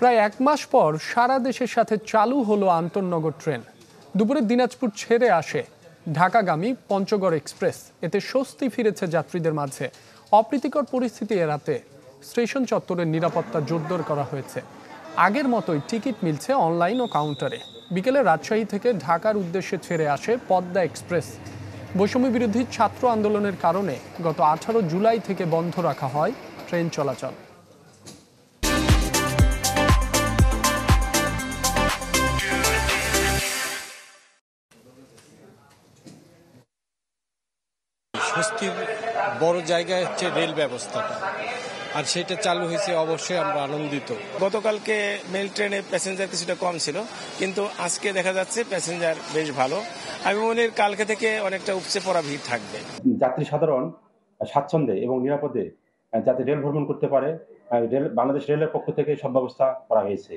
প্রায় 1 মাস পর সারা দেশের সাথে চালু হলো আন্তনগর ট্রেন। দুপুরে দিনাজপুর ছেড়ে আসে ঢাকাগামী পঞ্চগড় এক্সপ্রেস। এতে স্বস্তি ফিরেছে যাত্রীদের মাঝে। অপ্রীতিকর পরিস্থিতি এড়াতে স্টেশন চত্বরের নিরাপত্তা জোরদার করা হয়েছে। আগের মতোই টিকিট মিলছে অনলাইন ও কাউন্টারে। বিকেলে রাজশাহী থেকে ঢাকার উদ্দেশ্যে ছেড়ে আসে পদ্মা এক্সপ্রেস। বৈষম্য বিরোধী ছাত্র আন্দোলনের কারণে গত 18 জুলাই থেকে বন্ধ রাখা হয় ট্রেন চলাচল। স্বস্তির বড় জায়গায় হচ্ছে রেল ব্যবস্থাটা, আর সেটা চালু হয়েছে, অবশ্যই আমরা আনন্দিত। গতকালকে মেল ট্রেনে প্যাসেঞ্জার কিছুটা কম ছিল, কিন্তু আজকে দেখা যাচ্ছে প্যাসেঞ্জার বেশ ভালো। আমি মনে করি কালকে থেকে অনেকটা উপচে পড়া ভিড় থাকবে। যাত্রী সাধারণ স্বাচ্ছন্দ্যে এবং নিরাপদে যাতে রেল ভ্রমণ করতে পারে, বাংলাদেশ রেলের পক্ষ থেকে সব ব্যবস্থা করা হয়েছে।